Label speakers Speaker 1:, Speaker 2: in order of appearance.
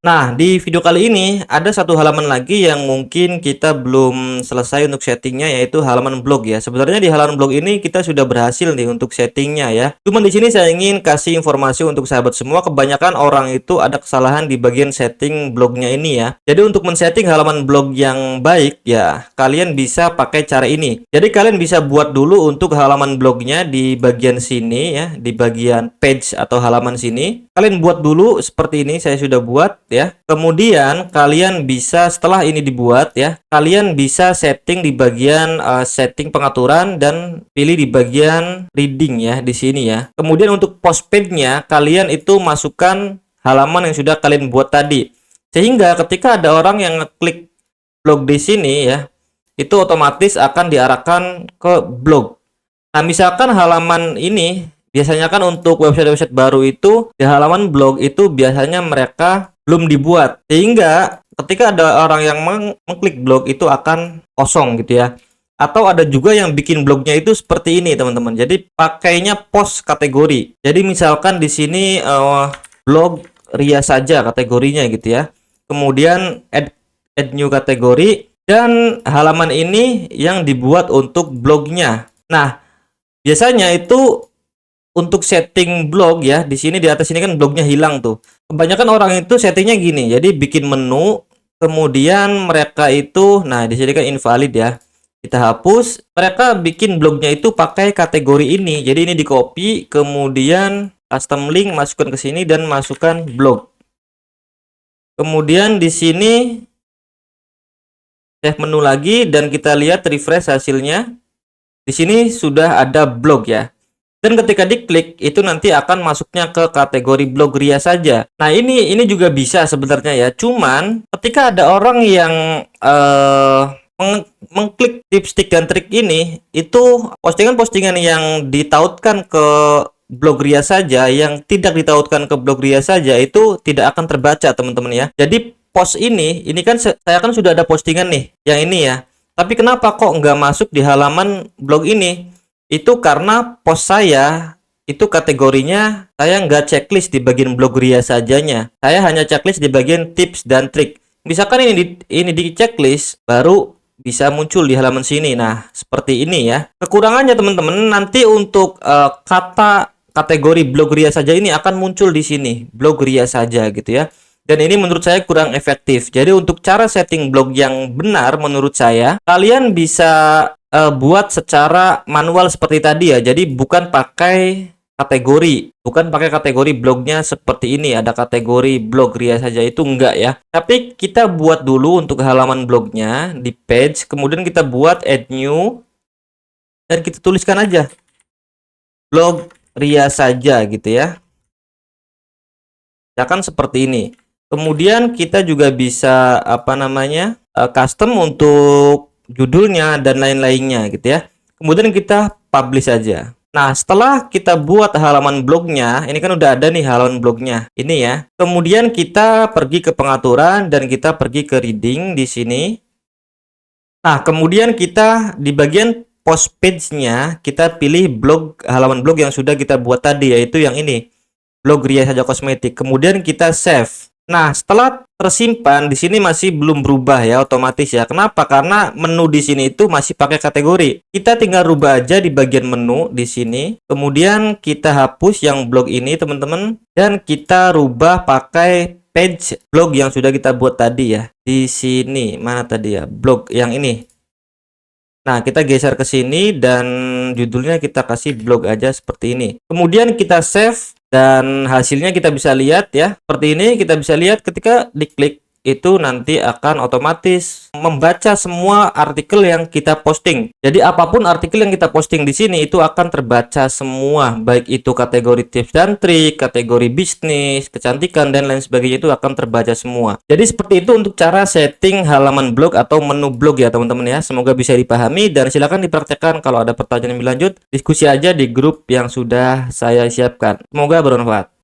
Speaker 1: Nah, di video kali ini ada satu halaman lagi yang mungkin kita belum selesai untuk settingnya, yaitu halaman blog ya. Sebenarnya di halaman blog ini kita sudah berhasil nih untuk settingnya ya. Cuman di sini saya ingin kasih informasi untuk sahabat semua. Kebanyakan orang itu ada kesalahan di bagian setting blognya ini ya. Jadi untuk men-setting halaman blog yang baik ya, kalian bisa pakai cara ini. Jadi kalian bisa buat dulu untuk halaman blognya di bagian sini ya, di bagian page atau halaman sini. Kalian buat dulu seperti ini, saya sudah buat ya. Kemudian kalian bisa setelah ini dibuat ya, kalian bisa setting di bagian setting pengaturan dan pilih di bagian reading ya di sini ya. Kemudian untuk post page-nya kalian itu masukkan halaman yang sudah kalian buat tadi. Sehingga ketika ada orang yang ngeklik blog di sini ya, itu otomatis akan diarahkan ke blog. Nah, misalkan halaman ini biasanya kan untuk website-website baru itu di halaman blog itu biasanya mereka belum dibuat, sehingga ketika ada orang yang mengklik blog itu akan kosong gitu ya. Atau ada juga yang bikin blognya itu seperti ini teman-teman, jadi pakainya post kategori. Jadi misalkan di sini blog Ria saja kategorinya gitu ya, kemudian add new kategori, dan halaman ini yang dibuat untuk blognya. Nah, biasanya itu untuk setting blog ya, di sini di atas ini kan blognya hilang tuh. Kebanyakan orang itu settingnya gini, jadi bikin menu, kemudian mereka itu, nah di sini kan invalid ya, kita hapus. Mereka bikin blognya itu pakai kategori ini, jadi ini di copy, kemudian custom link masukkan ke sini dan masukkan blog. Kemudian di sini save menu lagi dan kita lihat refresh hasilnya. Di sini sudah ada blog ya. Dan ketika diklik itu nanti akan masuknya ke kategori blog Ria saja. Nah, ini juga bisa sebenarnya ya. Cuman ketika ada orang yang mengklik tips, trik dan trik ini, itu postingan-postingan yang ditautkan ke blog Ria saja, yang tidak ditautkan ke blog Ria saja itu tidak akan terbaca teman-teman ya. Jadi post ini kan saya kan sudah ada postingan nih yang ini ya. Tapi kenapa kok nggak masuk di halaman blog ini? Itu karena post saya itu kategorinya saya nggak checklist di bagian blog Ria sajanya. Saya hanya checklist di bagian tips dan trik. Misalkan ini di checklist baru bisa muncul di halaman sini. Nah, seperti ini ya. Kekurangannya teman-teman, nanti untuk kata kategori blog Ria saja ini akan muncul di sini, blog Ria saja gitu ya. Dan ini menurut saya kurang efektif. Jadi untuk cara setting blog yang benar menurut saya, kalian bisa buat secara manual seperti tadi ya. Jadi bukan pakai kategori blognya seperti ini, ada kategori blog Ria saja, itu enggak ya. Tapi kita buat dulu untuk halaman blognya di page, kemudian kita buat add new dan kita tuliskan aja blog Ria saja gitu ya. Ya kan seperti ini. Kemudian kita juga bisa custom untuk judulnya dan lain-lainnya gitu ya. Kemudian kita publish aja. Nah, setelah kita buat halaman blognya, ini kan udah ada nih halaman blognya ini ya. Kemudian kita pergi ke pengaturan dan kita pergi ke reading di sini. Nah, kemudian kita di bagian post page-nya kita pilih halaman blog yang sudah kita buat tadi, yaitu yang ini, blog Ria saja kosmetik. Kemudian kita save. Nah, setelah tersimpan di sini masih belum berubah ya, otomatis ya. Kenapa? Karena menu di sini itu masih pakai kategori. Kita tinggal rubah aja di bagian menu di sini. Kemudian kita hapus yang blog ini, teman-teman, dan kita rubah pakai page blog yang sudah kita buat tadi ya. Di sini mana tadi ya? Blog yang ini. Nah, kita geser ke sini dan judulnya kita kasih blog aja seperti ini. Kemudian kita save. Dan hasilnya kita bisa lihat ya, seperti ini. Kita bisa lihat ketika diklik itu nanti akan otomatis membaca semua artikel yang kita posting. Jadi apapun artikel yang kita posting di sini itu akan terbaca semua, baik itu kategori tips dan trik, kategori bisnis, kecantikan dan lain sebagainya, itu akan terbaca semua. Jadi seperti itu untuk cara setting halaman blog atau menu blog ya teman-teman ya. Semoga bisa dipahami dan silakan dipraktekkan. Kalau ada pertanyaan lebih lanjut, diskusi aja di grup yang sudah saya siapkan. Semoga bermanfaat.